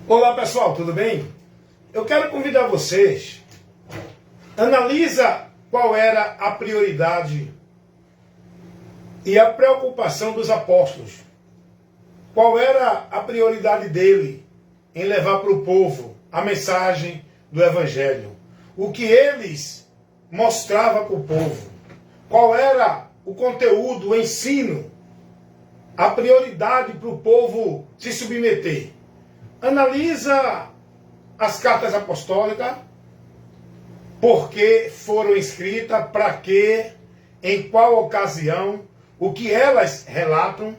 Olá pessoal, tudo bem? Eu quero convidar vocês, analisa qual era a prioridade e a preocupação dos apóstolos. Qual era a prioridade dele em levar para o povo a mensagem do Evangelho? O que eles mostravam para o povo? Qual era o conteúdo, o ensino? A prioridade para o povo se submeter? Analisa as cartas apostólicas, por que foram escritas, para quê, em qual ocasião, o que elas relatam,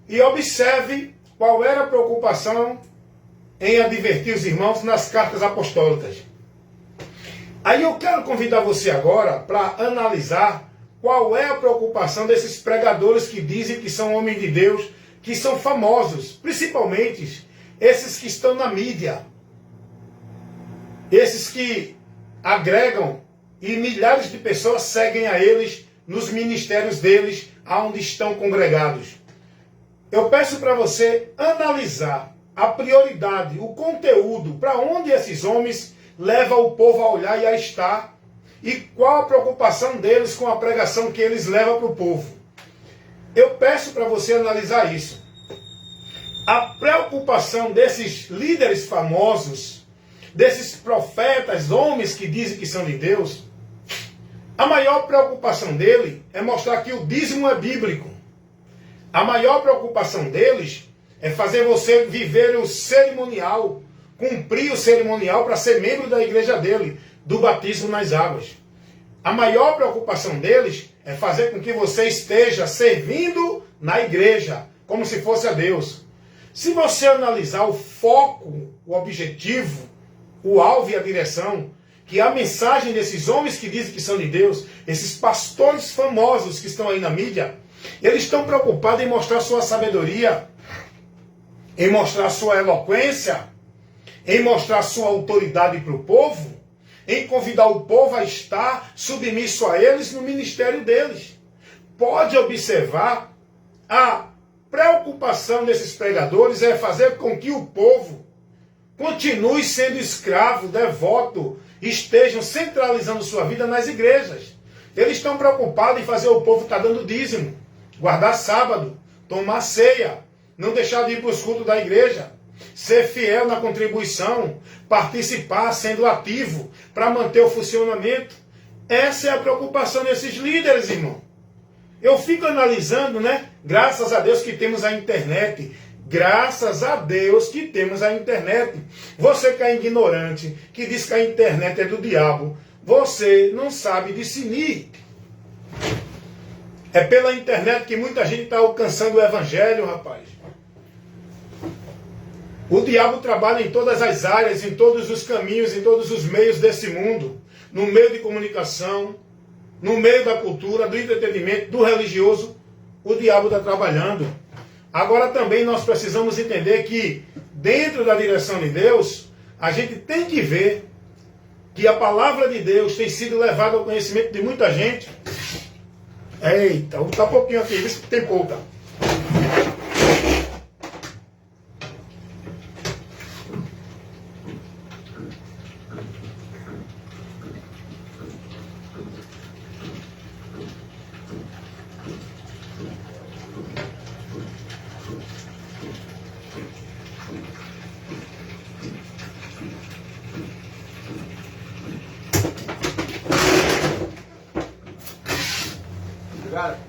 e observe qual era a preocupação em advertir os irmãos nas cartas apostólicas. Aí eu quero convidar você agora para analisar qual é a preocupação desses pregadores que dizem que são homens de Deus, que são famosos, principalmente esses que estão na mídia, esses que agregam e milhares de pessoas seguem a eles nos ministérios deles, aonde estão congregados. Eu peço para você analisar a prioridade, o conteúdo, para onde esses homens levam o povo a olhar e a estar, e qual a preocupação deles com a pregação que eles levam para o povo. Eu peço para você analisar isso. A preocupação desses líderes famosos, desses profetas, homens que dizem que são de Deus, a maior preocupação dele é mostrar que o dízimo é bíblico. A maior preocupação deles é fazer você viver o cerimonial, cumprir o cerimonial para ser membro da igreja dele, do batismo nas águas. A maior preocupação deles é fazer com que você esteja servindo na igreja, como se fosse a Deus. Se você analisar o foco, o objetivo, o alvo e a direção, que a mensagem desses homens que dizem que são de Deus, esses pastores famosos que estão aí na mídia, eles estão preocupados em mostrar sua sabedoria, em mostrar sua eloquência, em mostrar sua autoridade para o povo, em convidar o povo a estar submisso a eles no ministério deles. Pode observar a preocupação desses pregadores é fazer com que o povo continue sendo escravo, devoto, estejam centralizando sua vida nas igrejas. Eles estão preocupados em fazer o povo estar dando dízimo, guardar sábado, tomar ceia, não deixar de ir para os cultos da igreja, ser fiel na contribuição, participar sendo ativo para manter o funcionamento. Essa é a preocupação desses líderes, irmão. Eu fico analisando, né? Graças a Deus que temos a internet. Graças a Deus que temos a internet. Você que é ignorante, que diz que a internet é do diabo, você não sabe discernir. É pela internet que muita gente está alcançando o evangelho, rapaz. O diabo trabalha em todas as áreas, em todos os caminhos, em todos os meios desse mundo. No meio de comunicação, no meio da cultura, do entretenimento, do religioso, o diabo está trabalhando. Agora também nós precisamos entender que dentro da direção de Deus, a gente tem que ver que a palavra de Deus tem sido levada ao conhecimento de muita gente. Eita, vou botar pouquinho aqui, vê se tem pouca.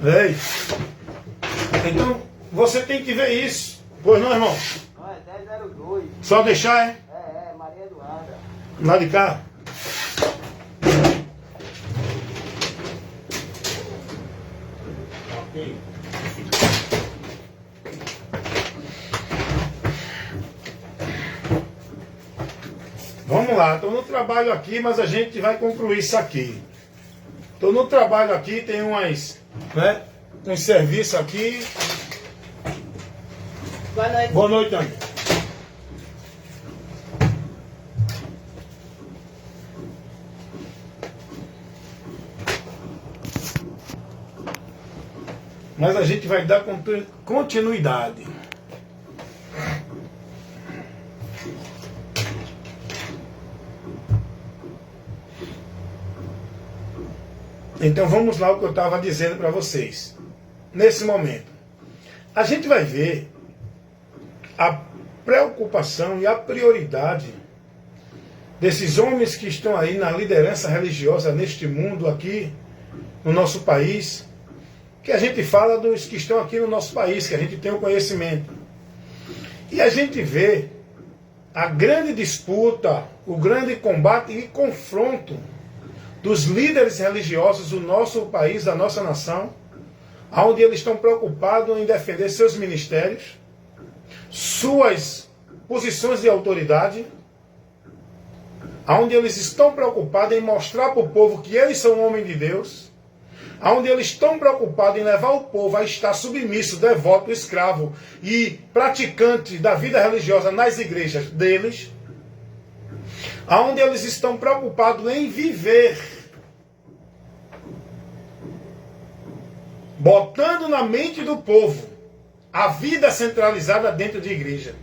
Ei. Então, você tem que ver isso. Pois não, irmão? Não, é 1002. Só deixar, é? Maria Eduarda. Lá de cá. Ok. Vamos lá, estou no trabalho aqui, mas a gente vai concluir isso aqui. Estou no trabalho aqui, tem uns serviços aqui. Boa noite. Boa noite, Ana. Mas a gente vai dar continuidade. Então vamos lá o que eu estava dizendo para vocês. Nesse momento, a gente vai ver a preocupação e a prioridade desses homens que estão aí na liderança religiosa neste mundo aqui, no nosso país, que a gente fala dos que estão aqui no nosso país, que a gente tem o conhecimento. E a gente vê a grande disputa, o grande combate e confronto dos líderes religiosos do nosso país, da nossa nação, onde eles estão preocupados em defender seus ministérios, suas posições de autoridade, onde eles estão preocupados em mostrar para o povo que eles são homens de Deus, onde eles estão preocupados em levar o povo a estar submisso, devoto, escravo e praticante da vida religiosa nas igrejas deles, onde eles estão preocupados em viver, botando na mente do povo a vida centralizada dentro de igreja,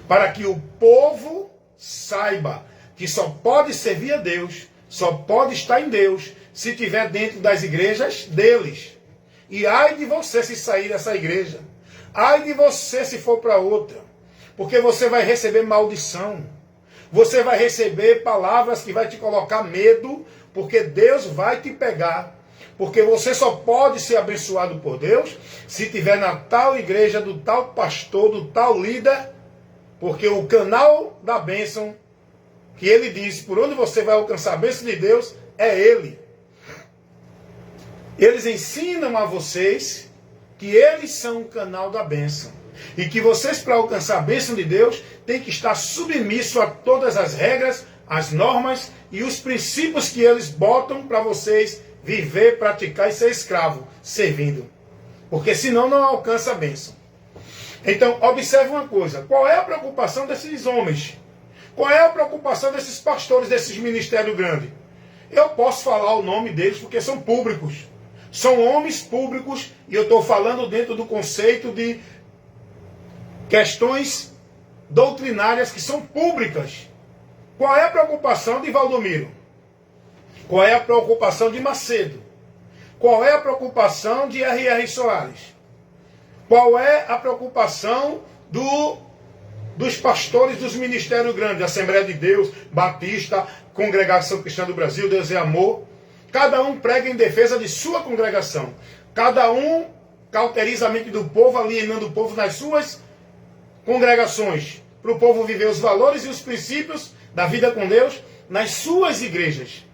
para que o povo saiba que só pode servir a Deus, só pode estar em Deus, se estiver dentro das igrejas deles. E ai de você se sair dessa igreja. Ai de você se for para outra. Porque você vai receber maldição. Você vai receber palavras que vai te colocar medo, porque Deus vai te pegar. Porque você só pode ser abençoado por Deus se estiver na tal igreja, do tal pastor, do tal líder. Porque o canal da bênção, que ele diz, por onde você vai alcançar a bênção de Deus, é ele. Eles ensinam a vocês que eles são o canal da bênção. E que vocês, para alcançar a bênção de Deus, têm que estar submissos a todas as regras, as normas e os princípios que eles botam para vocês viver, praticar e ser escravo, servindo. Porque senão não alcança a bênção. Então, observe uma coisa. Qual é a preocupação desses homens? Qual é a preocupação desses pastores, desses ministérios grandes? Eu posso falar o nome deles porque são públicos. São homens públicos e eu estou falando dentro do conceito de questões doutrinárias que são públicas. Qual é a preocupação de Valdomiro? Qual é a preocupação de Macedo? Qual é a preocupação de R.R. Soares? Qual é a preocupação dos pastores dos ministérios grandes? Assembleia de Deus, Batista, Congregação Cristã do Brasil, Deus é Amor. Cada um prega em defesa de sua congregação. Cada um cauteriza a mente do povo, alienando o povo nas suas congregações. Para o povo viver os valores e os princípios da vida com Deus nas suas igrejas.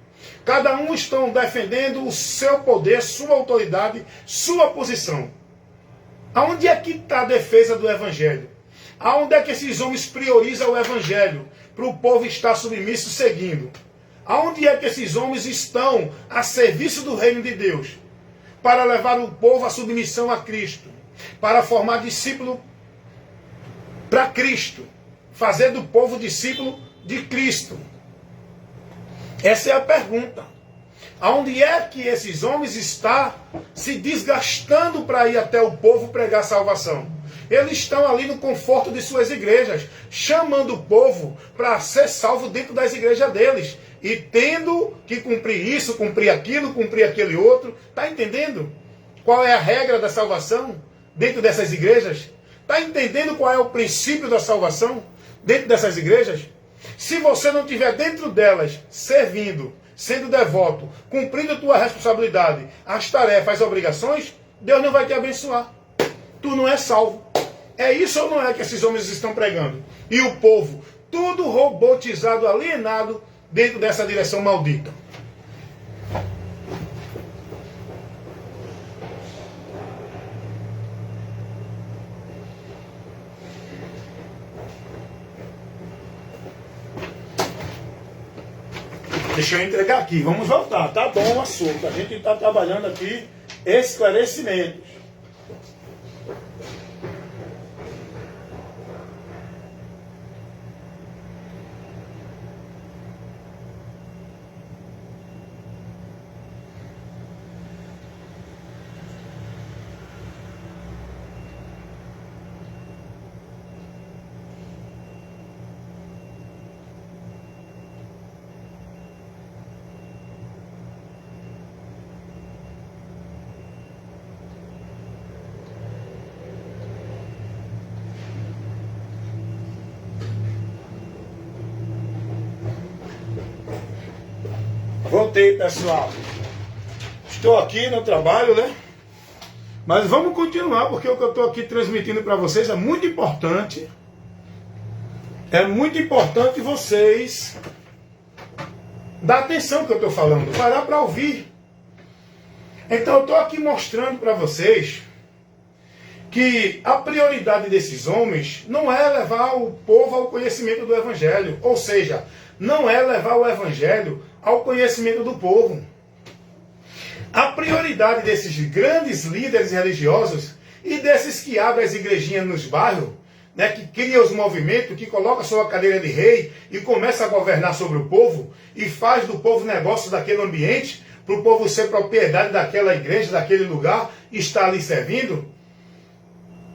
Cada um estão defendendo o seu poder, sua autoridade, sua posição. Aonde é que está a defesa do Evangelho? Aonde é que esses homens priorizam o Evangelho para o povo estar submisso seguindo? Aonde é que esses homens estão a serviço do reino de Deus? Para levar o povo à submissão a Cristo. Para formar discípulo para Cristo. Fazer do povo discípulo de Cristo. Essa é a pergunta. Aonde é que esses homens estão se desgastando para ir até o povo pregar salvação? Eles estão ali no conforto de suas igrejas, chamando o povo para ser salvo dentro das igrejas deles. E tendo que cumprir isso, cumprir aquilo, cumprir aquele outro. Está entendendo qual é a regra da salvação dentro dessas igrejas? Está entendendo qual é o princípio da salvação dentro dessas igrejas? Se você não estiver dentro delas, servindo, sendo devoto, cumprindo a tua responsabilidade, as tarefas, as obrigações, Deus não vai te abençoar. Tu não é salvo. É isso ou não é que esses homens estão pregando? E o povo, tudo robotizado, alienado, dentro dessa direção maldita. Deixa eu entregar aqui, vamos voltar. Tá bom o assunto, a gente está trabalhando aqui esclarecimentos. Voltei, pessoal. Estou aqui no trabalho, né? Mas vamos continuar, porque o que eu estou aqui transmitindo para vocês é muito importante. É muito importante vocês dar atenção ao que eu estou falando, parar para ouvir. Então eu estou aqui mostrando para vocês que a prioridade desses homens não é levar o povo ao conhecimento do Evangelho. Ou seja, não é levar o Evangelho ao conhecimento do povo. A prioridade desses grandes líderes religiosos e desses que abrem as igrejinhas nos bairros, né, que criam os movimentos, que colocam sua cadeira de rei e começa a governar sobre o povo e faz do povo negócio daquele ambiente, para o povo ser propriedade daquela igreja, daquele lugar, e estar ali servindo.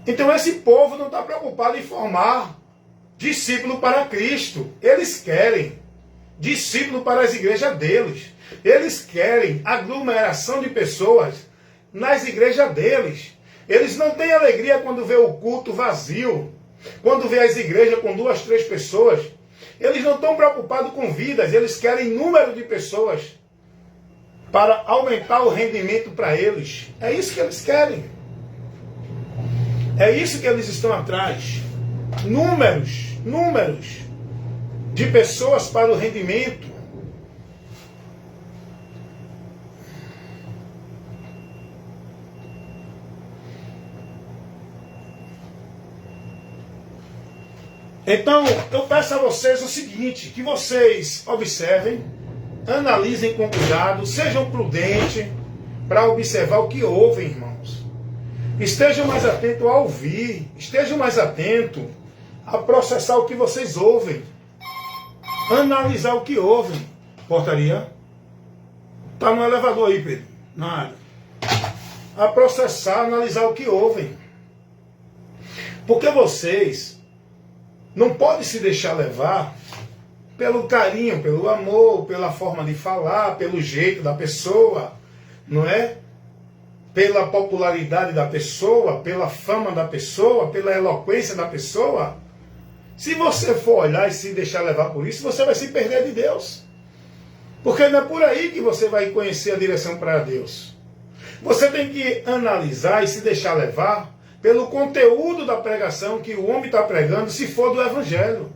Então esse povo não está preocupado em formar discípulo para Cristo. Eles querem discípulo para as igrejas deles. Eles querem aglomeração de pessoas nas igrejas deles. Eles não têm alegria quando vê o culto vazio, quando vê as igrejas com 2, 3 pessoas. Eles não estão preocupados com vidas, eles querem número de pessoas para aumentar o rendimento para eles. É isso que eles querem. É isso que eles estão atrás. Números de pessoas para o rendimento. Então, eu peço a vocês o seguinte, que vocês observem, analisem com cuidado, sejam prudentes para observar o que ouvem, irmãos. Estejam mais atentos a ouvir, estejam mais atentos a processar o que vocês ouvem. Analisar o que ouvem. Portaria? Está no elevador aí, Pedro. Nada. A processar, analisar o que ouvem. Porque vocês não podem se deixar levar pelo carinho, pelo amor, pela forma de falar, pelo jeito da pessoa, não é? Pela popularidade da pessoa, pela fama da pessoa, pela eloquência da pessoa. Se você for olhar e se deixar levar por isso, você vai se perder de Deus. Porque não é por aí que você vai conhecer a direção para Deus. Você tem que analisar e se deixar levar pelo conteúdo da pregação que o homem está pregando, se for do Evangelho.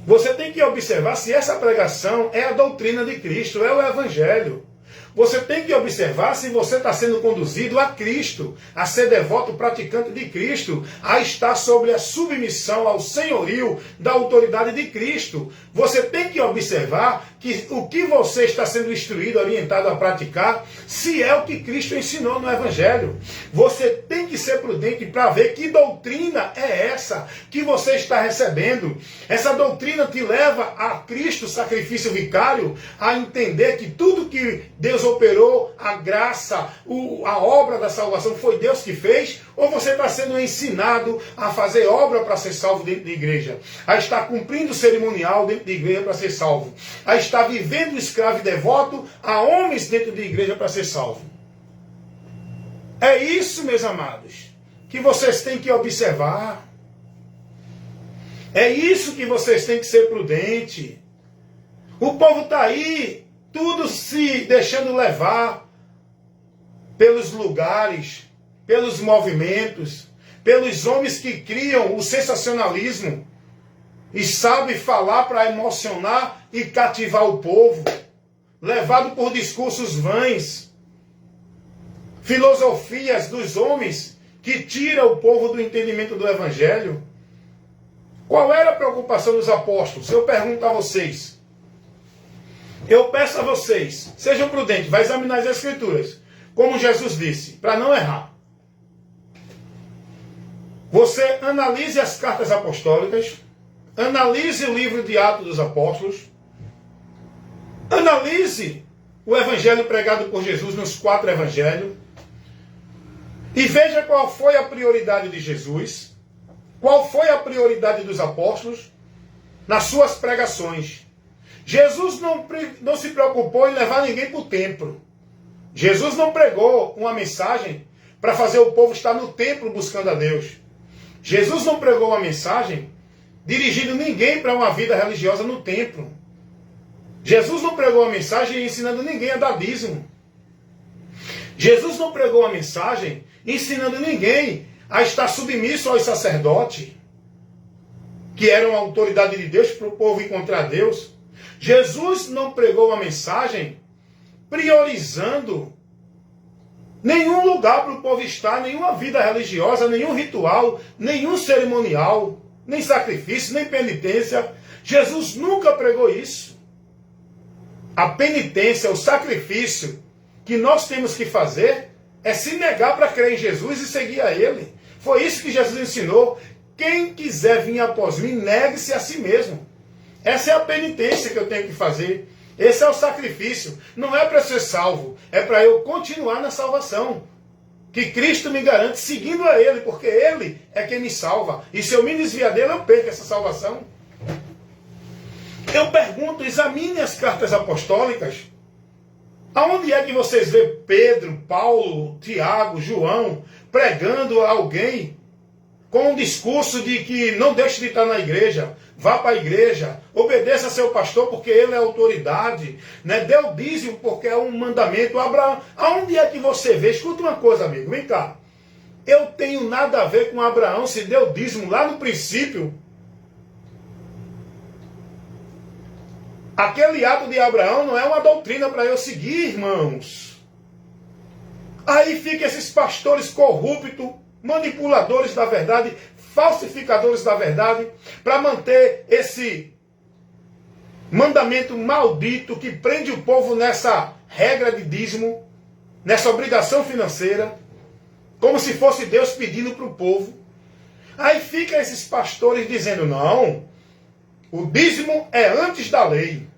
Você tem que observar se essa pregação é a doutrina de Cristo, é o Evangelho. Você tem que observar se você está sendo conduzido a Cristo, a ser devoto praticante de Cristo, a estar sobre a submissão ao senhorio da autoridade de Cristo. Você tem que observar que o que você está sendo instruído, orientado a praticar, se é o que Cristo ensinou no Evangelho. Você tem que ser prudente para ver que doutrina é essa que você está recebendo. Essa doutrina te leva a Cristo, sacrifício vicário, a entender que tudo que Deus operou, a graça, a obra da salvação foi Deus que fez, ou você está sendo ensinado a fazer obra para ser salvo dentro da igreja, a estar cumprindo o cerimonial dentro da igreja para ser salvo, a estar vivendo escravo e devoto a homens dentro da igreja para ser salvo. É isso, meus amados, que vocês têm que observar. É isso que vocês têm que ser prudentes. O povo está aí, tudo se deixando levar pelos lugares, pelos movimentos, pelos homens que criam o sensacionalismo e sabem falar para emocionar e cativar o povo, levado por discursos vãs, filosofias dos homens que tiram o povo do entendimento do Evangelho. Qual era a preocupação dos apóstolos? Eu pergunto a vocês. Eu peço a vocês, sejam prudentes, vai examinar as Escrituras, como Jesus disse, para não errar. Você analise as cartas apostólicas, analise o livro de Atos dos Apóstolos, analise o evangelho pregado por Jesus nos 4 evangelhos, e veja qual foi a prioridade de Jesus, qual foi a prioridade dos apóstolos nas suas pregações. Jesus não se preocupou em levar ninguém para o templo. Jesus não pregou uma mensagem para fazer o povo estar no templo buscando a Deus. Jesus não pregou uma mensagem dirigindo ninguém para uma vida religiosa no templo. Jesus não pregou a mensagem ensinando ninguém a dar dízimo. Jesus não pregou a mensagem ensinando ninguém a estar submisso aos sacerdotes, que eram a autoridade de Deus para o povo encontrar Deus. Jesus não pregou a mensagem priorizando nenhum lugar para o povo estar, nenhuma vida religiosa, nenhum ritual, nenhum cerimonial, nem sacrifício, nem penitência. Jesus nunca pregou isso. A penitência, o sacrifício que nós temos que fazer é se negar para crer em Jesus e seguir a Ele. Foi isso que Jesus ensinou. Quem quiser vir após mim, negue-se a si mesmo. Essa é a penitência que eu tenho que fazer. Esse é o sacrifício. Não é para ser salvo, é para eu continuar na salvação. Que Cristo me garante seguindo a Ele, porque Ele é quem me salva. E se eu me desviar dele, eu perco essa salvação. Eu pergunto, examine as cartas apostólicas. Aonde é que vocês vê Pedro, Paulo, Tiago, João pregando a alguém com um discurso de que não deixe de estar na igreja, vá para a igreja, obedeça a seu pastor porque ele é autoridade, né? Dê o dízimo porque é um mandamento. Abraão, aonde é que você vê? Escuta uma coisa, amigo, vem cá. Eu tenho nada a ver com Abraão se deu dízimo lá no princípio. Aquele ato de Abraão não é uma doutrina para eu seguir, irmãos. Aí ficam esses pastores corruptos, manipuladores da verdade, falsificadores da verdade, para manter esse mandamento maldito que prende o povo nessa regra de dízimo, nessa obrigação financeira, como se fosse Deus pedindo para o povo. Aí ficam esses pastores dizendo, não, o dízimo é antes da lei.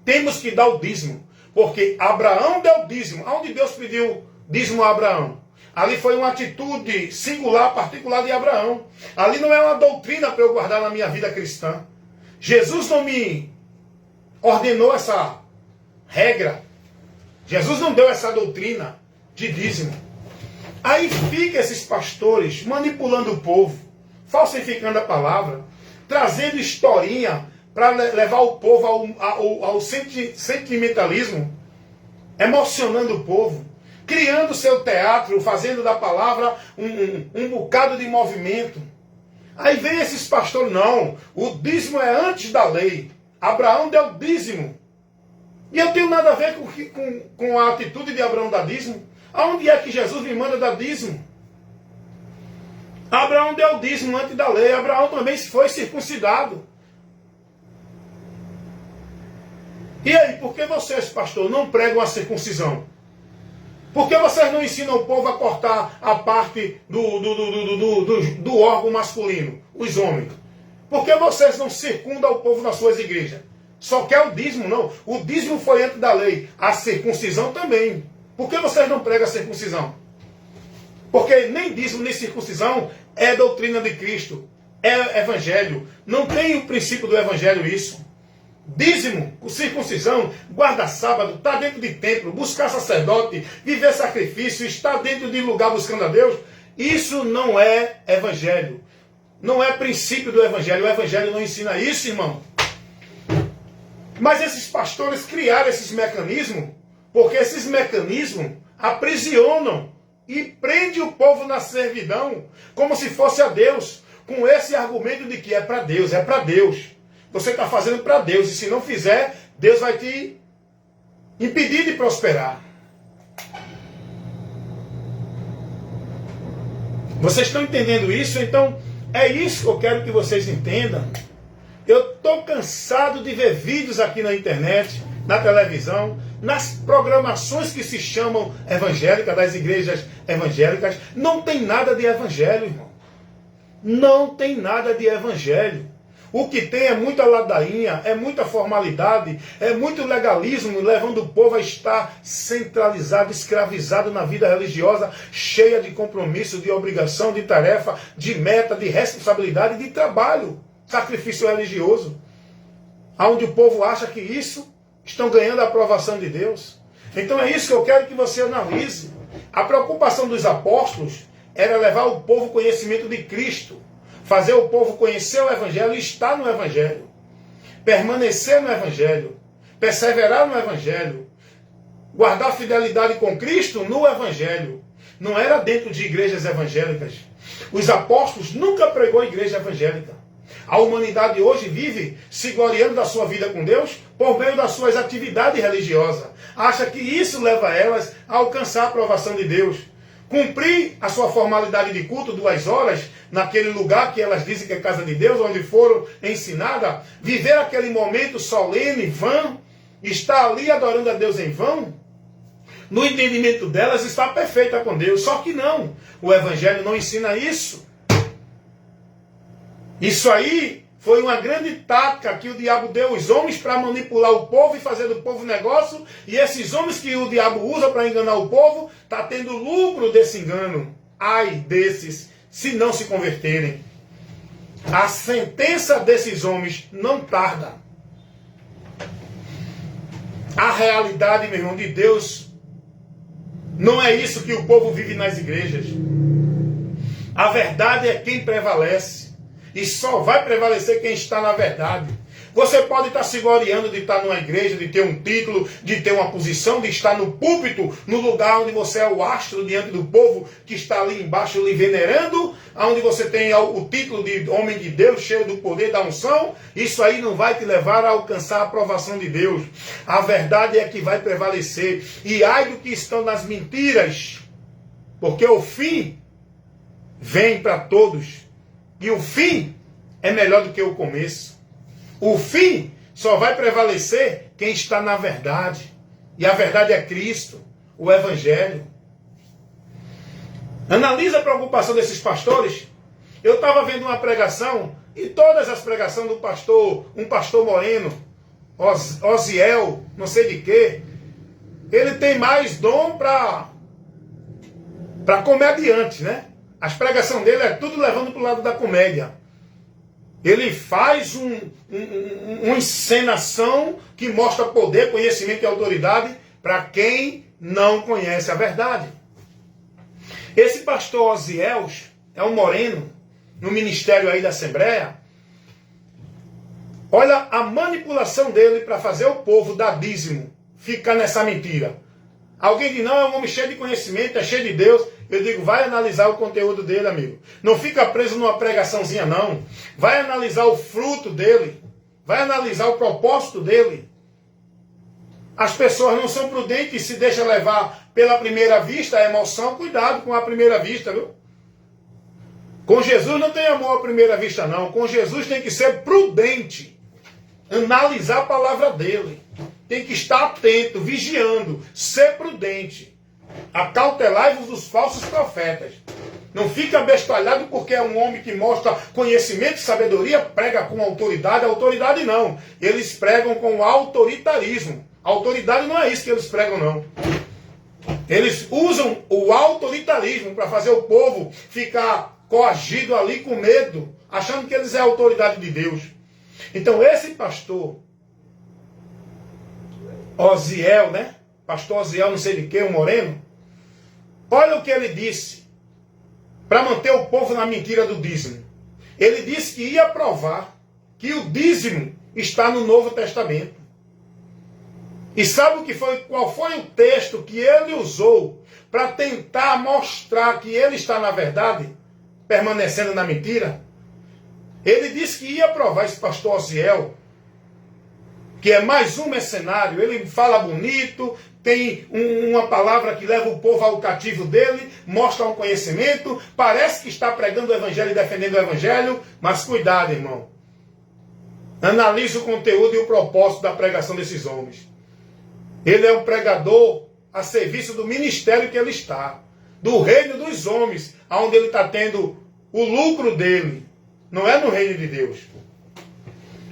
Temos que dar o dízimo, porque Abraão deu o dízimo. Aonde Deus pediu dízimo a Abraão? Ali foi uma atitude singular, particular de Abraão. Ali não é uma doutrina para eu guardar na minha vida cristã. Jesus não me ordenou essa regra. Jesus não deu essa doutrina de dízimo. Aí fica esses pastores manipulando o povo, falsificando a palavra, trazendo historinha para levar o povo ao sentimentalismo, emocionando o povo, criando seu teatro, fazendo da palavra um bocado de movimento. Aí vem esses pastores, não, o dízimo é antes da lei. Abraão deu dízimo. E eu tenho nada a ver com a atitude de Abraão dar dízimo. Aonde é que Jesus me manda dar dízimo? Abraão deu dízimo antes da lei. Abraão também foi circuncidado. E aí, por que vocês, pastor, não pregam a circuncisão? Por que vocês não ensinam o povo a cortar a parte do órgão masculino, os homens? Por que vocês não circundam o povo nas suas igrejas? Só quer o dízimo, não. O dízimo foi antes da lei. A circuncisão também. Por que vocês não pregam a circuncisão? Porque nem dízimo nem circuncisão é doutrina de Cristo. É evangelho. Não tem o princípio do evangelho isso. Dízimo, circuncisão, guarda sábado, estar dentro de templo, buscar sacerdote, viver sacrifício, estar dentro de lugar buscando a Deus, isso não é evangelho. Não é princípio do evangelho. O evangelho não ensina isso, irmão. Mas esses pastores criaram esses mecanismos, porque esses mecanismos aprisionam e prendem o povo na servidão, como se fosse a Deus, com esse argumento de que é para Deus, é para Deus. Você está fazendo para Deus, e se não fizer, Deus vai te impedir de prosperar. Vocês estão entendendo isso? Então, é isso que eu quero que vocês entendam. Eu estou cansado de ver vídeos aqui na internet, na televisão, nas programações que se chamam evangélicas, das igrejas evangélicas. Não tem nada de evangelho, irmão. Não tem nada de evangelho. O que tem é muita ladainha, é muita formalidade, é muito legalismo, levando o povo a estar centralizado, escravizado na vida religiosa, cheia de compromisso, de obrigação, de tarefa, de meta, de responsabilidade e de trabalho. Sacrifício religioso. Onde o povo acha que isso estão ganhando a aprovação de Deus. Então é isso que eu quero que você analise. A preocupação dos apóstolos era levar o povo ao conhecimento de Cristo. Fazer o povo conhecer o Evangelho e estar no Evangelho. Permanecer no Evangelho. perseverar no Evangelho, guardar fidelidade com Cristo no Evangelho. Não era dentro de igrejas evangélicas. Os apóstolos nunca pregou igreja evangélica. A humanidade hoje vive se gloriando da sua vida com Deus por meio das suas atividades religiosas. Acha que isso leva elas a alcançar a aprovação de Deus. Cumprir a sua formalidade de culto 2 horas naquele lugar que elas dizem que é casa de Deus, onde foram ensinadas, viver aquele momento solene, vã, estar ali adorando a Deus em vão, no entendimento delas está perfeita com Deus. Só que não, o Evangelho não ensina isso. Isso aí foi uma grande tática que o diabo deu aos homens para manipular o povo e fazer do povo negócio. E esses homens que o diabo usa para enganar o povo, está tendo lucro desse engano. Ai desses, se não se converterem. A sentença desses homens não tarda. A realidade, meu irmão, de Deus, não é isso que o povo vive nas igrejas. A verdade é quem prevalece. E só vai prevalecer quem está na verdade. Você pode estar se gloriando de estar numa igreja, de ter um título, de ter uma posição, de estar no púlpito, no lugar onde você é o astro diante do povo que está ali embaixo lhe venerando, onde você tem o título de homem de Deus, cheio do poder da unção. Isso aí não vai te levar a alcançar a aprovação de Deus. A verdade é que vai prevalecer. E ai do que estão nas mentiras, porque o fim vem para todos. E o fim é melhor do que o começo. O fim só vai prevalecer quem está na verdade. E a verdade é Cristo, o Evangelho. Analisa a preocupação desses pastores. Eu estava vendo uma pregação, e todas as pregações do pastor, um pastor moreno, Osiel, não sei de quê. Ele tem mais dom para comediante, né? As pregações dele é tudo levando para o lado da comédia. Ele faz uma encenação que mostra poder, conhecimento e autoridade para quem não conhece a verdade. Esse pastor Osiel é um moreno, no ministério aí da Assembleia. Olha a manipulação dele para fazer o povo dar dízimo, ficar nessa mentira. Alguém diz, não, é um homem cheio de conhecimento, é cheio de Deus. Eu digo, vai analisar o conteúdo dele, amigo. Não fica preso numa pregaçãozinha, não. Vai analisar o fruto dele. Vai analisar o propósito dele. As pessoas não são prudentes e se deixam levar pela primeira vista, a emoção. Cuidado com a primeira vista, viu? Com Jesus não tem amor à primeira vista, não. Com Jesus tem que ser prudente. Analisar a palavra dele. Tem que estar atento, vigiando, ser prudente. Acautelai-vos dos falsos profetas. Não fica abestalhado porque é um homem que mostra conhecimento e sabedoria, prega com autoridade. Autoridade não. Eles pregam com autoritarismo. Autoridade não é isso que eles pregam, não. Eles usam o autoritarismo para fazer o povo ficar coagido ali com medo, achando que eles é a autoridade de Deus. Então esse pastor Osiel, né? Pastor Osiel não sei de que, um moreno. Olha o que ele disse para manter o povo na mentira do dízimo. Ele disse que ia provar que o dízimo está no Novo Testamento. E sabe o que foi? Qual foi o texto que ele usou para tentar mostrar que ele está na verdade, permanecendo na mentira? Ele disse que ia provar, esse pastor Osiel, que é mais um mercenário. Ele fala bonito, tem uma palavra que leva o povo ao cativo dele, mostra um conhecimento, parece que está pregando o Evangelho e defendendo o Evangelho, mas cuidado, irmão. Analise o conteúdo e o propósito da pregação desses homens. Ele é um pregador a serviço do ministério que ele está, do reino dos homens, onde ele está tendo o lucro dele. Não é no reino de Deus.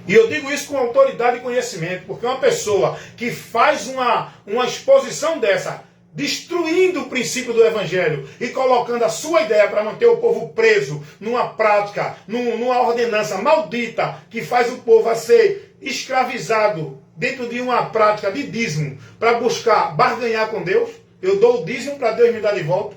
E eu digo isso com autoridade e conhecimento, porque uma pessoa que faz uma exposição dessa, destruindo o princípio do Evangelho e colocando a sua ideia para manter o povo preso numa prática, numa ordenança maldita, que faz o povo a ser escravizado dentro de uma prática de dízimo, para buscar barganhar com Deus. Eu dou o dízimo para Deus me dar de volta.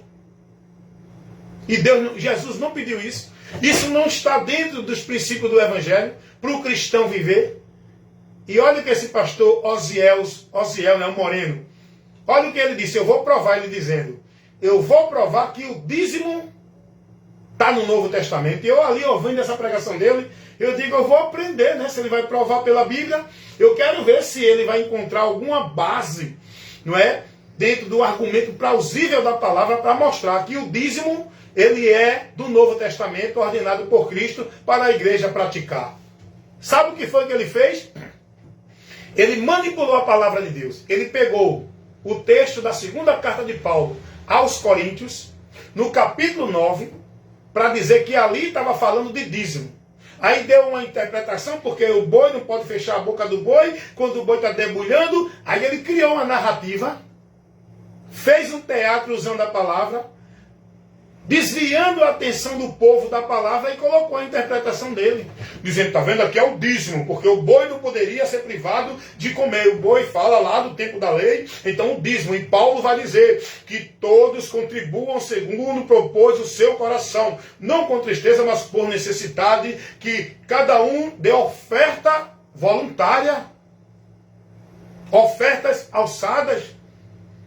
E Jesus não pediu isso. Isso não está dentro dos princípios do Evangelho para o cristão viver. E olha o que esse pastor Osiel, né, o Moreno, olha o que ele disse. Eu vou provar, ele dizendo, eu vou provar que o dízimo está no Novo Testamento. E eu ali, ouvindo essa pregação dele, eu digo, eu vou aprender, né? Se ele vai provar pela Bíblia, eu quero ver se ele vai encontrar alguma base, não é? Dentro do argumento plausível da palavra para mostrar que o dízimo, ele é do Novo Testamento, ordenado por Cristo para a igreja praticar. Sabe o que foi que ele fez? Ele manipulou a palavra de Deus. Ele pegou o texto da segunda carta de Paulo aos Coríntios, no capítulo 9, para dizer que ali estava falando de dízimo. Aí deu uma interpretação, porque o boi não pode fechar a boca do boi quando o boi está debulhando. Aí ele criou uma narrativa, fez um teatro usando a palavra, desviando a atenção do povo da palavra e colocou a interpretação dele. Dizendo, está vendo, aqui é o dízimo, porque o boi não poderia ser privado de comer. O boi fala lá do tempo da lei, então o dízimo. E Paulo vai dizer que todos contribuam segundo propôs o seu coração. Não com tristeza, mas por necessidade, que cada um dê oferta voluntária. Ofertas alçadas.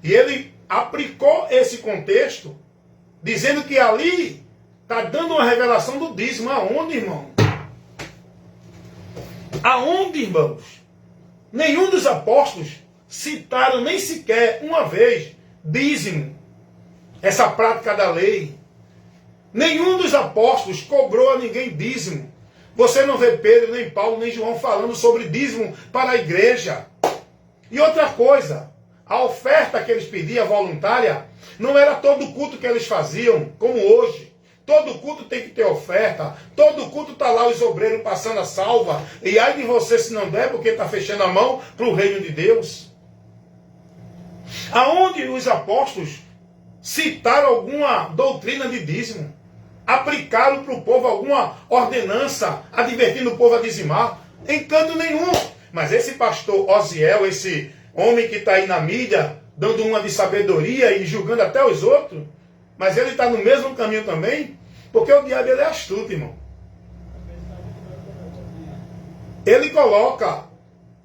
E ele aplicou esse contexto, dizendo que ali está dando uma revelação do dízimo. Aonde, irmão? Aonde, irmãos? Nenhum dos apóstolos citaram nem sequer uma vez dízimo, essa prática da lei. Nenhum dos apóstolos cobrou a ninguém dízimo. Você não vê Pedro, nem Paulo, nem João falando sobre dízimo para a igreja. E outra coisa, a oferta que eles pediam voluntária não era todo culto que eles faziam, como hoje. Todo culto tem que ter oferta. Todo culto está lá os obreiros passando a salva. E ai de você se não der, porque está fechando a mão para o reino de Deus. Aonde os apóstolos citaram alguma doutrina de dízimo? Aplicaram para o povo alguma ordenança, advertindo o povo a dizimar? Em canto nenhum. Mas esse pastor Osiel, esse homem que está aí na mídia, dando uma de sabedoria e julgando até os outros, mas ele está no mesmo caminho também, porque o diabo ele é astuto, irmão. Ele coloca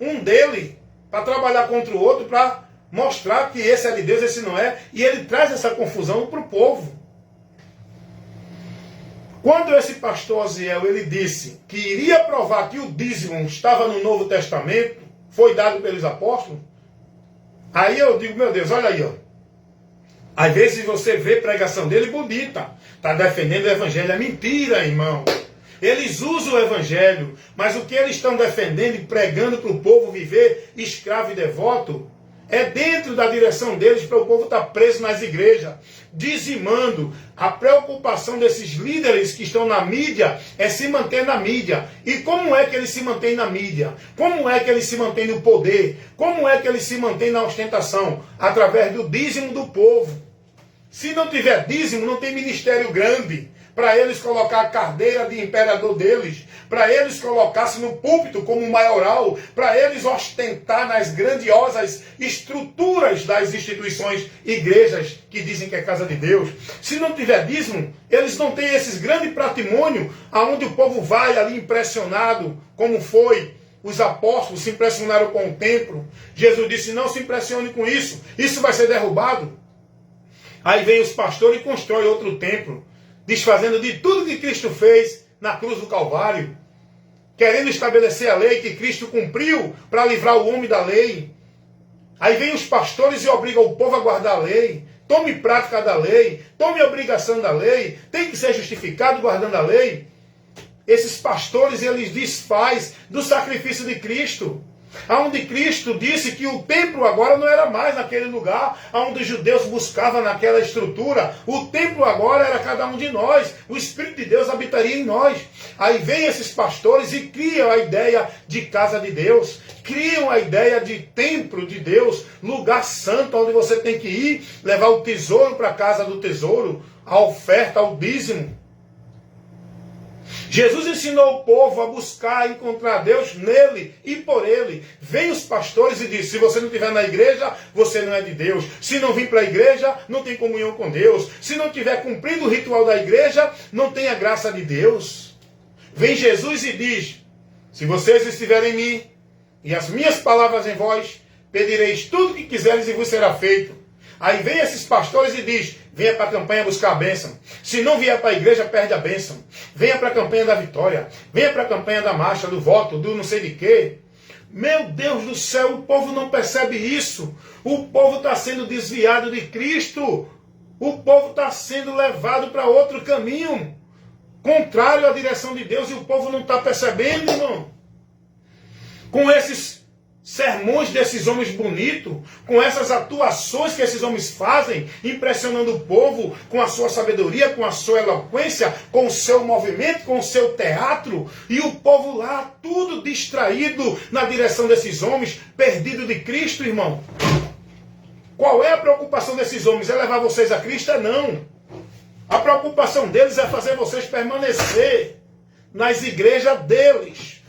um dele para trabalhar contra o outro, para mostrar que esse é de Deus, esse não é, e ele traz essa confusão para o povo. Quando esse pastor Osiel, ele disse que iria provar que o dízimo estava no Novo Testamento, foi dado pelos apóstolos, aí eu digo, meu Deus, olha aí, ó. Às vezes você vê a pregação dele bonita, está defendendo o evangelho, é mentira, irmão. Eles usam o evangelho, mas o que eles estão defendendo e pregando para o povo viver escravo e devoto, é dentro da direção deles para o povo estar preso nas igrejas, dizimando. A preocupação desses líderes que estão na mídia é se manter na mídia. E como é que eles se mantêm na mídia? Como é que eles se mantêm no poder? Como é que eles se mantêm na ostentação? Através do dízimo do povo. Se não tiver dízimo, não tem ministério grande para eles colocar a cadeira de imperador deles, para eles colocar-se no púlpito como maioral, para eles ostentar nas grandiosas estruturas das instituições, igrejas que dizem que é casa de Deus. Se não tiver dízimo, eles não têm esses grandes patrimônios aonde o povo vai ali impressionado, como foi. Os apóstolos se impressionaram com o templo. Jesus disse, não se impressione com isso, isso vai ser derrubado. Aí vem os pastores e constroem outro templo, desfazendo de tudo que Cristo fez na cruz do Calvário, querendo estabelecer a lei que Cristo cumpriu para livrar o homem da lei. Aí vem os pastores e obrigam o povo a guardar a lei. Tome prática da lei, tome obrigação da lei, tem que ser justificado guardando a lei. Esses pastores, eles desfazem do sacrifício de Cristo. Onde Cristo disse que o templo agora não era mais naquele lugar onde os judeus buscavam naquela estrutura. O templo agora era cada um de nós. O Espírito de Deus habitaria em nós. Aí vem esses pastores e criam a ideia de casa de Deus. Criam a ideia de templo de Deus. Lugar santo onde você tem que ir, levar o tesouro para a casa do tesouro. A oferta, o dízimo. Jesus ensinou o povo a buscar e encontrar Deus nele e por ele. Vem os pastores e diz, se você não estiver na igreja, você não é de Deus. Se não vir para a igreja, não tem comunhão com Deus. Se não estiver cumprindo o ritual da igreja, não tem a graça de Deus. Vem Jesus e diz, se vocês estiverem em mim e as minhas palavras em vós, pedireis tudo o que quiseres e vos será feito. Aí vem esses pastores e diz, venha para a campanha buscar a bênção. Se não vier para a igreja, perde a bênção. Venha para a campanha da vitória. Venha para a campanha da marcha, do voto, do não sei de quê. Meu Deus do céu, o povo não percebe isso. O povo está sendo desviado de Cristo. O povo está sendo levado para outro caminho, contrário à direção de Deus, e o povo não está percebendo, irmão. Com esses sermões desses homens bonitos, com essas atuações que esses homens fazem, impressionando o povo com a sua sabedoria, com a sua eloquência, com o seu movimento, com o seu teatro, e o povo lá, tudo distraído na direção desses homens, perdido de Cristo, irmão. Qual é a preocupação desses homens? É levar vocês a Cristo? Não. A preocupação deles é fazer vocês permanecer nas igrejas deles.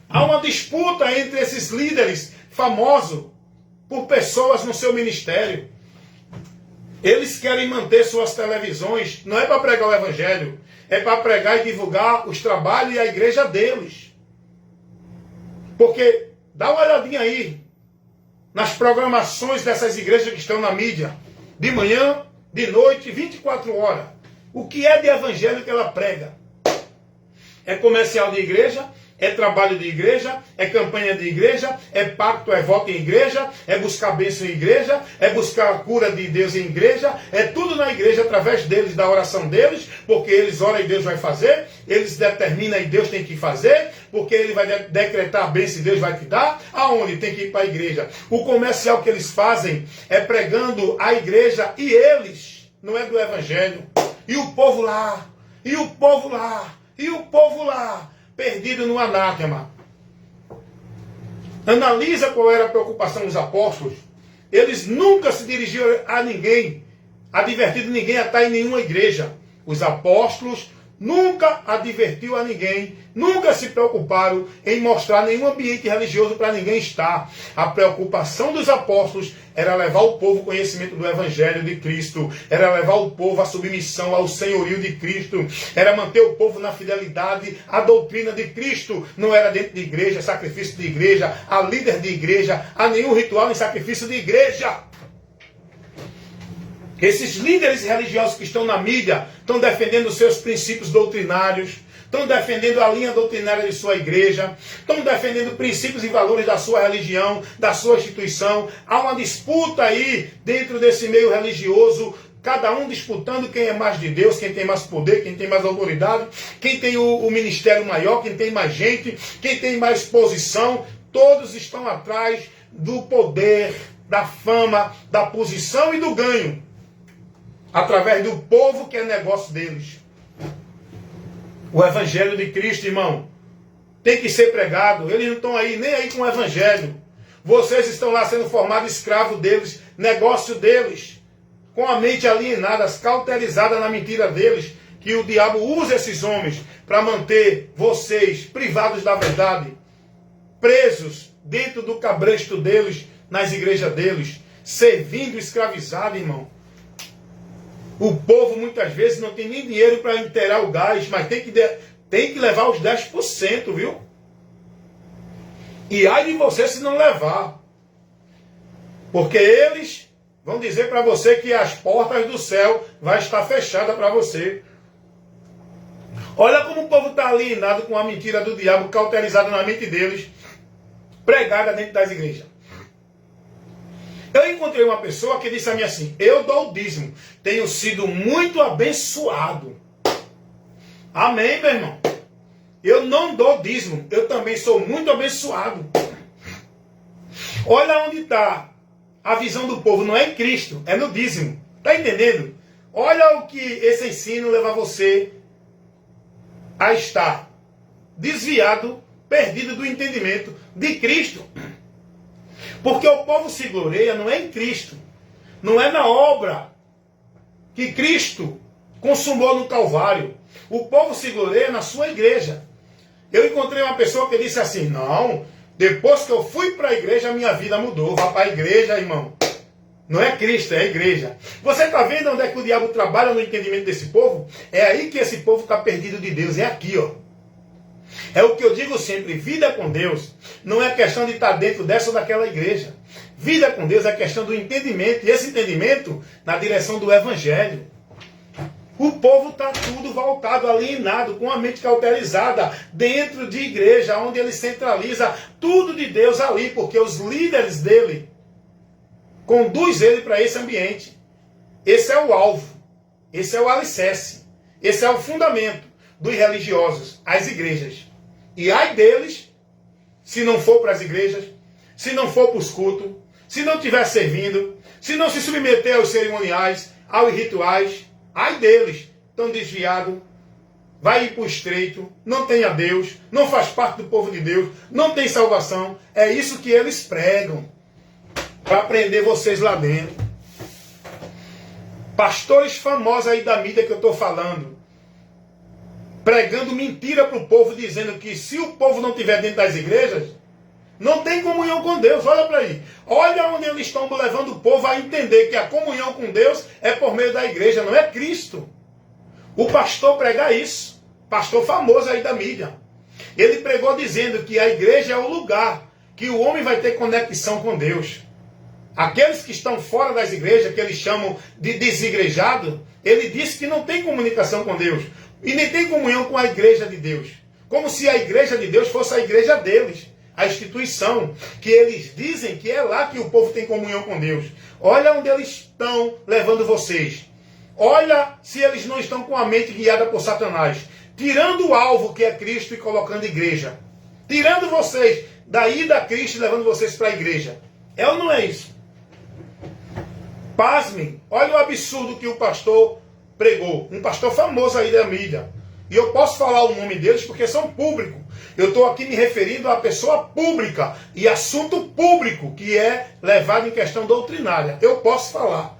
Há uma disputa entre esses líderes famosos por pessoas no seu ministério. Eles querem manter suas televisões, não é para pregar o evangelho, é para pregar e divulgar os trabalhos e a igreja deles. Porque, dá uma olhadinha aí, nas programações dessas igrejas que estão na mídia, de manhã, de noite, 24 horas. O que é de evangelho que ela prega? É comercial de igreja, é trabalho de igreja, é campanha de igreja, é pacto, é voto em igreja, é buscar bênção em igreja, é buscar a cura de Deus em igreja, é tudo na igreja através deles, da oração deles, porque eles oram e Deus vai fazer, eles determinam e Deus tem que fazer, porque ele vai decretar a bênção e Deus vai te dar, aonde? Tem que ir para a igreja. O comercial que eles fazem é pregando a igreja e eles, não é do evangelho. E o povo lá, e o povo lá, e o povo lá, perdido no anátema. Analisa qual era a preocupação dos apóstolos. Eles nunca se dirigiam a ninguém, advertindo ninguém a estar em nenhuma igreja. Os apóstolos nunca advertiu a ninguém, nunca se preocuparam em mostrar nenhum ambiente religioso para ninguém estar. A preocupação dos apóstolos era levar o povo ao conhecimento do Evangelho de Cristo, era levar o povo à submissão ao senhorio de Cristo, era manter o povo na fidelidade à doutrina de Cristo. Não era dentro de igreja, sacrifício de igreja, a líder de igreja, a nenhum ritual em sacrifício de igreja. Esses líderes religiosos que estão na mídia estão defendendo os seus princípios doutrinários, estão defendendo a linha doutrinária de sua igreja, estão defendendo princípios e valores da sua religião, da sua instituição. Há uma disputa aí dentro desse meio religioso, cada um disputando quem é mais de Deus, quem tem mais poder, quem tem mais autoridade, quem tem o ministério maior, quem tem mais gente, quem tem mais posição. Todos estão atrás do poder, da fama, da posição e do ganho, através do povo, que é negócio deles. O Evangelho de Cristo, irmão, tem que ser pregado. Eles não estão aí nem aí com o Evangelho. Vocês estão lá sendo formados escravos deles, negócio deles, com a mente alienada, cauterizada na mentira deles, que o diabo usa esses homens para manter vocês privados da verdade, presos dentro do cabresto deles, nas igrejas deles, servindo escravizado, irmão. O povo muitas vezes não tem nem dinheiro para inteirar o gás, mas tem que levar os 10%, viu? E ai de você se não levar. Porque eles vão dizer para você que as portas do céu vão estar fechadas para você. Olha como o povo está alienado com a mentira do diabo, cauterizada na mente deles, pregada dentro das igrejas. Eu encontrei uma pessoa que disse a mim assim: eu dou o dízimo, tenho sido muito abençoado. Amém, meu irmão? Eu não dou dízimo, eu também sou muito abençoado. Olha onde está a visão do povo, não é em Cristo, é no dízimo. Está entendendo? Olha o que esse ensino leva você a estar desviado, perdido do entendimento de Cristo. Porque o povo se gloreia não é em Cristo, não é na obra que Cristo consumou no Calvário. O povo se gloreia na sua igreja. Eu encontrei uma pessoa que disse assim: não, depois que eu fui para a igreja, minha vida mudou. Vá para a igreja, irmão. Não é Cristo, é a igreja. Você está vendo onde é que o diabo trabalha no entendimento desse povo? É aí que esse povo está perdido de Deus, é aqui, ó. É o que eu digo sempre, vida com Deus não é questão de estar dentro dessa ou daquela igreja. Vida com Deus é questão do entendimento, e esse entendimento na direção do Evangelho. O povo está tudo voltado, alienado, com a mente cauterizada, dentro de igreja, onde ele centraliza tudo de Deus ali, porque os líderes dele conduzem ele para esse ambiente. Esse é o alvo, esse é o alicerce, esse é o fundamento dos religiosos, as igrejas. E ai deles, se não for para as igrejas, se não for para os cultos, se não estiver servindo, se não se submeter aos cerimoniais, aos rituais, ai deles, estão desviados, vai ir para o estreito, não tem a Deus, não faz parte do povo de Deus, não tem salvação. É isso que eles pregam, para prender vocês lá dentro. Pastores famosos aí da mídia que eu estou falando, pregando mentira para o povo, dizendo que se o povo não estiver dentro das igrejas, não tem comunhão com Deus. Olha para aí. Olha onde eles estão levando o povo a entender que a comunhão com Deus é por meio da igreja, não é Cristo. O pastor prega isso. Pastor famoso aí da mídia. Ele pregou dizendo que a igreja é o lugar que o homem vai ter conexão com Deus. Aqueles que estão fora das igrejas, que eles chamam de desigrejado, ele disse que não tem comunicação com Deus. E nem tem comunhão com a igreja de Deus. Como se a igreja de Deus fosse a igreja deles. A instituição, que eles dizem que é lá que o povo tem comunhão com Deus. Olha onde eles estão levando vocês. Olha se eles não estão com a mente guiada por Satanás. Tirando o alvo que é Cristo e colocando igreja. Tirando vocês daí da Cristo e levando vocês para a igreja. É ou não é isso? Pasmem. Olha o absurdo que o pastor pregou. Um pastor famoso aí da mídia. E eu posso falar o nome deles porque são públicos. Eu estou aqui me referindo a pessoa pública e assunto público que é levado em questão doutrinária. Eu posso falar.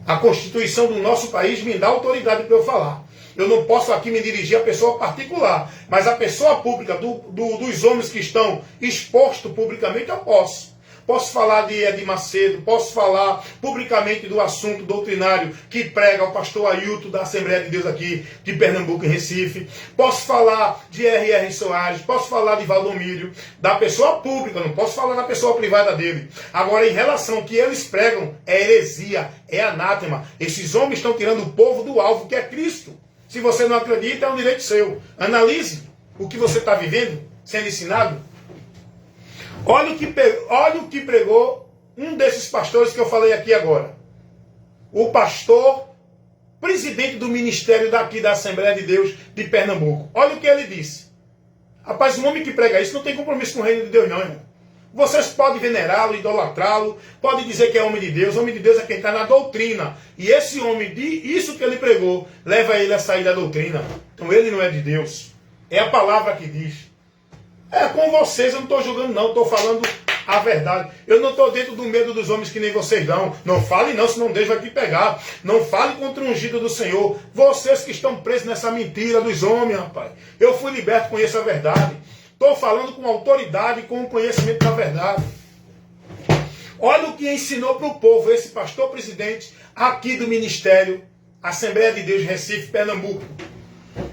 A Constituição do nosso país me dá autoridade para eu falar. Eu não posso aqui me dirigir a pessoa particular, mas a pessoa pública dos homens que estão expostos publicamente eu posso. Posso falar de Edir Macedo, posso falar publicamente do assunto doutrinário que prega o pastor Ailton da Assembleia de Deus aqui de Pernambuco, em Recife. Posso falar de R.R. Soares, posso falar de Valdomiro, da pessoa pública, não posso falar da pessoa privada dele. Agora, em relação ao que eles pregam, é heresia, é anátema. Esses homens estão tirando o povo do alvo, que é Cristo. Se você não acredita, é um direito seu. Analise o que você está vivendo, sendo ensinado. Olha o que pregou um desses pastores que eu falei aqui agora. O pastor, presidente do ministério daqui da Assembleia de Deus de Pernambuco. Olha o que ele disse. Rapaz, um homem que prega isso não tem compromisso com o reino de Deus não, irmão. Vocês podem venerá-lo, idolatrá-lo, podem dizer que é homem de Deus. Homem de Deus é quem está na doutrina. E esse homem, isso que ele pregou, leva ele a sair da doutrina. Então ele não é de Deus. É a palavra que diz. É com vocês, eu não estou julgando não, estou falando a verdade. Eu não estou dentro do medo dos homens que nem vocês não. Não fale não, senão Deus vai te pegar. Não fale contra o ungido do Senhor. Vocês que estão presos nessa mentira dos homens, rapaz. Eu fui liberto, conheço a verdade. Estou falando com autoridade e com o conhecimento da verdade. Olha o que ensinou para o povo esse pastor presidente aqui do ministério Assembleia de Deus Recife, Pernambuco.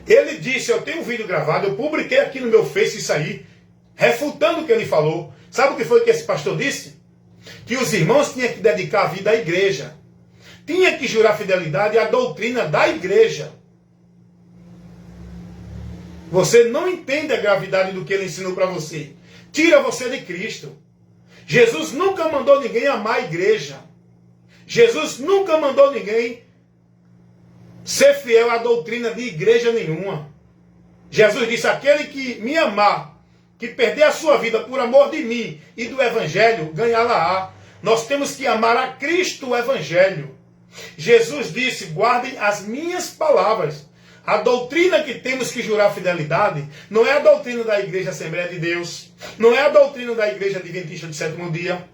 Ele disse, eu tenho um vídeo gravado, eu publiquei aqui no meu Face isso aí, refutando o que ele falou. Sabe o que foi que esse pastor disse? Que os irmãos tinham que dedicar a vida à igreja. Tinha que jurar fidelidade à doutrina da igreja. Você não entende a gravidade do que ele ensinou para você. Tira você de Cristo. Jesus nunca mandou ninguém amar a igreja. Jesus nunca mandou ninguém ser fiel à doutrina de igreja nenhuma. Jesus disse, aquele que me amar, que perder a sua vida por amor de mim e do Evangelho, ganhá-la-á. Nós temos que amar a Cristo o Evangelho. Jesus disse, guardem as minhas palavras. A doutrina que temos que jurar fidelidade não é a doutrina da Igreja Assembleia de Deus, não é a doutrina da Igreja Adventista do Sétimo Dia,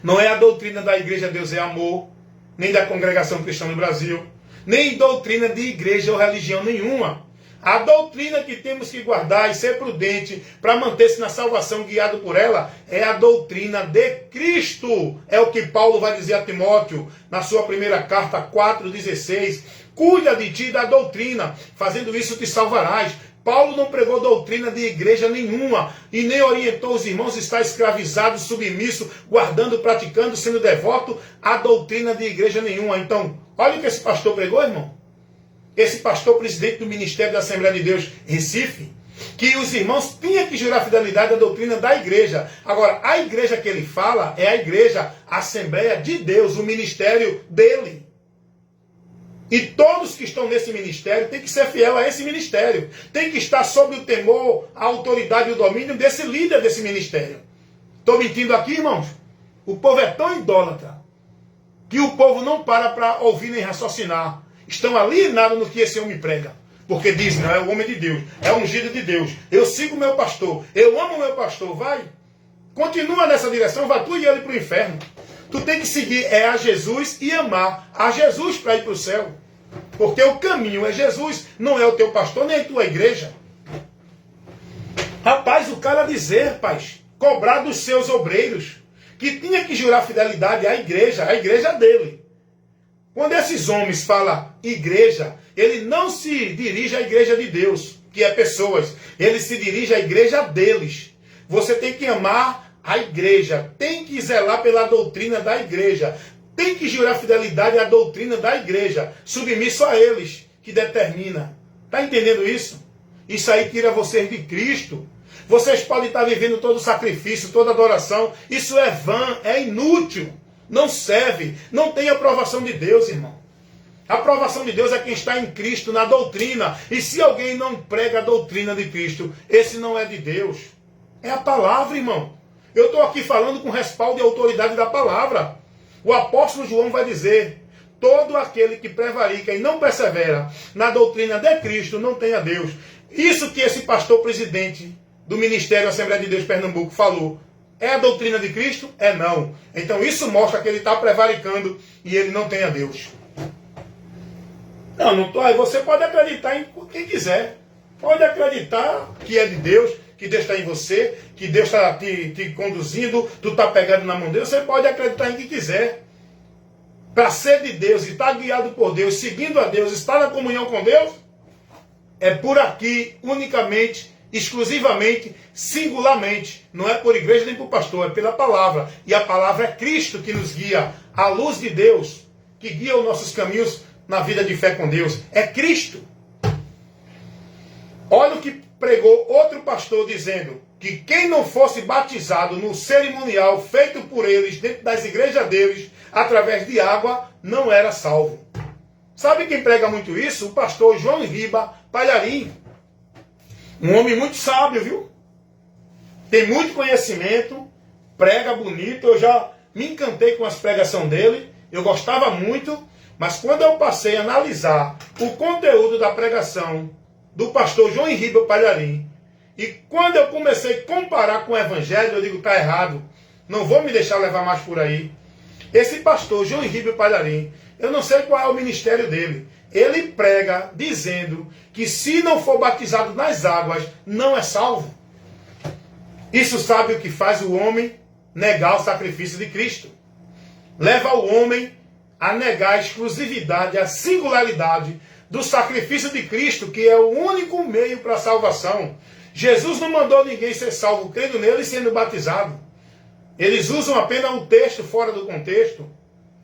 não é a doutrina da Igreja Deus é Amor, nem da Congregação Cristã no Brasil, nem doutrina de igreja ou religião nenhuma. A doutrina que temos que guardar e ser prudente para manter-se na salvação guiado por ela é a doutrina de Cristo. É o que Paulo vai dizer a Timóteo na sua primeira carta 4,16. Cuida de ti da doutrina, fazendo isso te salvarás. Paulo não pregou doutrina de igreja nenhuma e nem orientou os irmãos a estar escravizados, submissos, guardando, praticando, sendo devoto à doutrina de igreja nenhuma. Então, olha o que esse pastor pregou, irmão. Esse pastor presidente do Ministério da Assembleia de Deus, Recife, que os irmãos tinham que jurar fidelidade à doutrina da igreja. Agora, a igreja que ele fala é a igreja, a Assembleia de Deus, o ministério dele. E todos que estão nesse ministério têm que ser fiel a esse ministério. Tem que estar sob o temor, a autoridade e o domínio desse líder desse ministério. Estou mentindo aqui, irmãos? O povo é tão idólatra que o povo não para ouvir nem raciocinar. Estão alienados no que esse homem prega. Porque diz, não, é o homem de Deus, é o ungido de Deus. Eu sigo o meu pastor, eu amo o meu pastor. Vai, continua nessa direção, vai tu e ele para o inferno. Tu tem que seguir a Jesus e amar a Jesus para ir para o céu. Porque o caminho é Jesus, não é o teu pastor, nem a tua igreja. Rapaz, o cara dizer, paz, cobrar dos seus obreiros, que tinha que jurar fidelidade à igreja dele. Quando esses homens falam igreja, ele não se dirige à igreja de Deus, que é pessoas. Ele se dirige à igreja deles. Você tem que amar a igreja, tem que zelar pela doutrina da igreja, tem que jurar fidelidade à doutrina da igreja, submisso a eles, que determina. Está entendendo isso? Isso aí tira vocês de Cristo. Vocês podem estar vivendo todo o sacrifício, toda adoração. Isso é vã, é inútil. Não serve, não tem aprovação de Deus, irmão. A aprovação de Deus é quem está em Cristo, na doutrina. E se alguém não prega a doutrina de Cristo, esse não é de Deus. É a palavra, irmão. Eu estou aqui falando com respaldo e autoridade da palavra. O apóstolo João vai dizer, todo aquele que prevarica e não persevera na doutrina de Cristo não tem a Deus. Isso que esse pastor presidente do Ministério Assembleia de Deus Pernambuco falou, é a doutrina de Cristo? É não. Então isso mostra que ele está prevaricando e ele não tem a Deus. Não estou aí. Você pode acreditar em quem quiser. Pode acreditar que é de Deus, que Deus está em você, que Deus está te conduzindo, tu está pegando na mão de Deus. Você pode acreditar em quem quiser. Para ser de Deus e estar guiado por Deus, seguindo a Deus, estar na comunhão com Deus, é por aqui, unicamente, exclusivamente, singularmente. Não é por igreja nem por pastor, é pela palavra. E a palavra é Cristo que nos guia, a luz de Deus, que guia os nossos caminhos na vida de fé com Deus. É Cristo. Olha o que pregou outro pastor dizendo que quem não fosse batizado no cerimonial feito por eles, dentro das igrejas deles, através de água, não era salvo. Sabe quem prega muito isso? O pastor João Riba Palharim. Um homem muito sábio, viu? Tem muito conhecimento, prega bonito. Eu já me encantei com as pregações dele, eu gostava muito, mas quando eu passei a analisar o conteúdo da pregação do pastor João Riba Palharim, e quando eu comecei a comparar com o evangelho, eu digo, está errado, não vou me deixar levar mais por aí. Esse pastor João Riba Palharim, eu não sei qual é o ministério dele, ele prega dizendo que se não for batizado nas águas, não é salvo. Isso sabe o que faz o homem negar o sacrifício de Cristo. Leva o homem a negar a exclusividade, a singularidade do sacrifício de Cristo, que é o único meio para a salvação. Jesus não mandou ninguém ser salvo crendo nele e sendo batizado. Eles usam apenas um texto fora do contexto,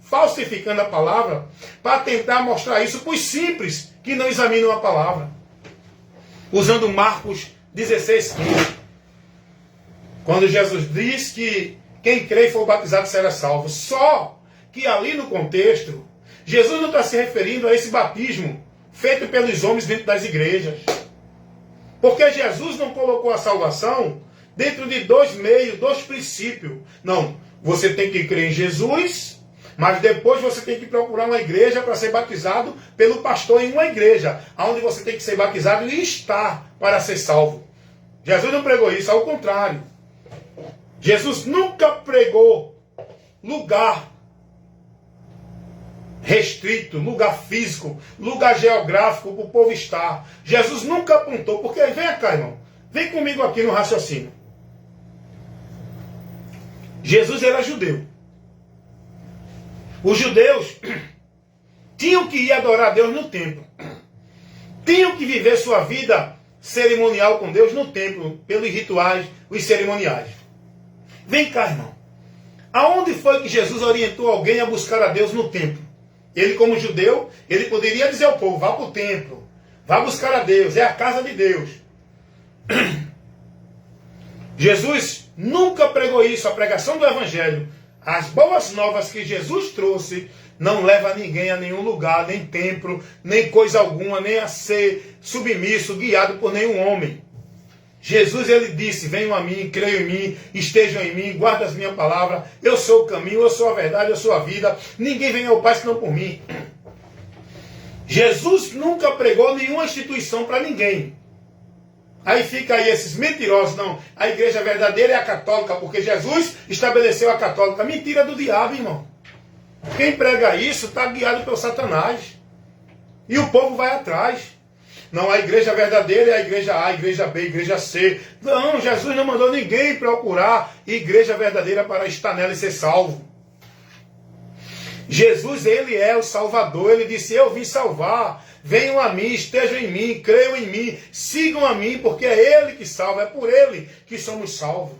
falsificando a palavra, para tentar mostrar isso para os simples que não examinam a palavra. Usando Marcos 16:15. Quando Jesus diz que quem crê e for batizado será salvo. Só que ali no contexto, Jesus não está se referindo a esse batismo feito pelos homens dentro das igrejas. Porque Jesus não colocou a salvação dentro de dois meios, dois princípios. Não, você tem que crer em Jesus, mas depois você tem que procurar uma igreja para ser batizado pelo pastor em uma igreja, onde você tem que ser batizado e estar para ser salvo. Jesus não pregou isso, ao contrário. Jesus nunca pregou lugar restrito, lugar físico, lugar geográfico para o povo estar. Jesus nunca apontou, porque vem cá, irmão, vem comigo aqui no raciocínio. Jesus era judeu. Os judeus tinham que ir adorar a Deus no templo. Tinham que viver sua vida cerimonial com Deus no templo, pelos rituais, os cerimoniais. Vem cá, irmão. Aonde foi que Jesus orientou alguém a buscar a Deus no templo? Ele, como judeu, ele poderia dizer ao povo, vá para o templo, vá buscar a Deus, é a casa de Deus. Jesus nunca pregou isso, a pregação do Evangelho. As boas novas que Jesus trouxe não leva ninguém a nenhum lugar, nem templo, nem coisa alguma, nem a ser submisso, guiado por nenhum homem. Jesus, ele disse, venham a mim, creiam em mim, estejam em mim, guardem as minhas palavras, eu sou o caminho, eu sou a verdade, eu sou a vida, ninguém vem ao Pai senão por mim. Jesus nunca pregou nenhuma instituição para ninguém. Aí fica aí esses mentirosos, não, a igreja verdadeira é a católica, porque Jesus estabeleceu a católica. Mentira do diabo, irmão. Quem prega isso está guiado pelo Satanás. E o povo vai atrás. Não, a igreja verdadeira é a igreja A, a igreja B, a igreja C. Não, Jesus não mandou ninguém procurar igreja verdadeira para estar nela e ser salvo. Jesus, ele é o Salvador. Ele disse, eu vim salvar. Venham a mim, estejam em mim, creiam em mim, sigam a mim, porque é Ele que salva, é por Ele que somos salvos.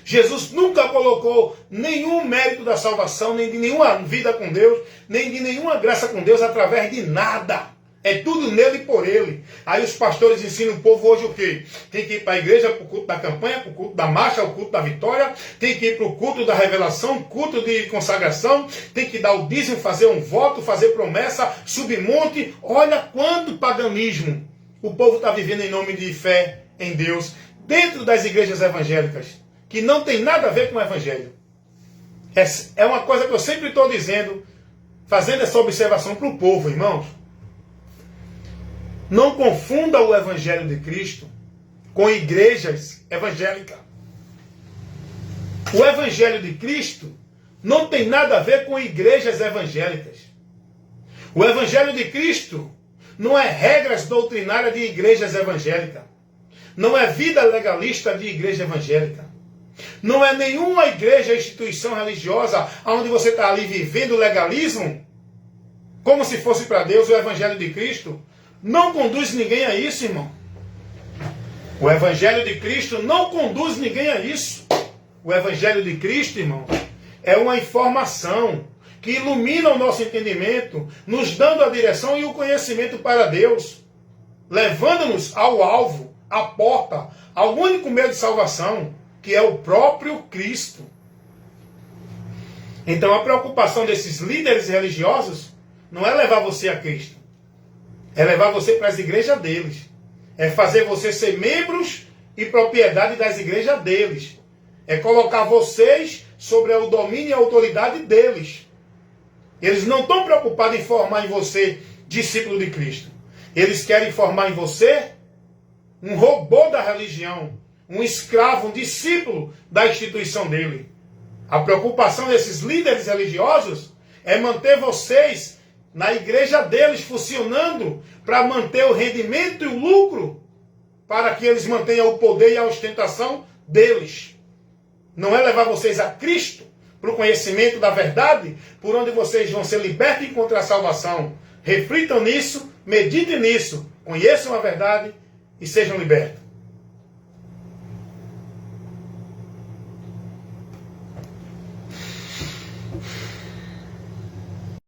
Jesus nunca colocou nenhum mérito da salvação, nem de nenhuma vida com Deus, nem de nenhuma graça com Deus através de nada. É tudo nele e por ele. Aí os pastores ensinam o povo hoje o quê? Tem que ir para a igreja, para o culto da campanha, para o culto da marcha, o culto da vitória. Tem que ir para o culto da revelação, culto de consagração. Tem que dar o dízimo, fazer um voto, fazer promessa, subir monte. Olha quanto paganismo o povo está vivendo em nome de fé em Deus. Dentro das igrejas evangélicas. Que não tem nada a ver com o evangelho. É uma coisa que eu sempre estou dizendo, fazendo essa observação para o povo, irmãos. Não confunda o Evangelho de Cristo com igrejas evangélicas. O Evangelho de Cristo não tem nada a ver com igrejas evangélicas. O Evangelho de Cristo não é regras doutrinárias de igrejas evangélicas. Não é vida legalista de igreja evangélica. Não é nenhuma igreja, instituição religiosa onde você está ali vivendo o legalismo como se fosse para Deus. O Evangelho de Cristo não conduz ninguém a isso, irmão. O Evangelho de Cristo não conduz ninguém a isso. O Evangelho de Cristo, irmão, é uma informação que ilumina o nosso entendimento, nos dando a direção e o conhecimento para Deus, levando-nos ao alvo, à porta, ao único meio de salvação, que é o próprio Cristo. Então a preocupação desses líderes religiosos não é levar você a Cristo. É levar você para as igrejas deles. É fazer você ser membros e propriedade das igrejas deles. É colocar vocês sobre o domínio e a autoridade deles. Eles não estão preocupados em formar em você discípulo de Cristo. Eles querem formar em você um robô da religião, um escravo, um discípulo da instituição dele. A preocupação desses líderes religiosos é manter vocês na igreja deles, funcionando para manter o rendimento e o lucro, para que eles mantenham o poder e a ostentação deles. Não é levar vocês a Cristo, para o conhecimento da verdade, por onde vocês vão ser libertos e encontrar salvação. Reflitam nisso, meditem nisso, conheçam a verdade e sejam libertos.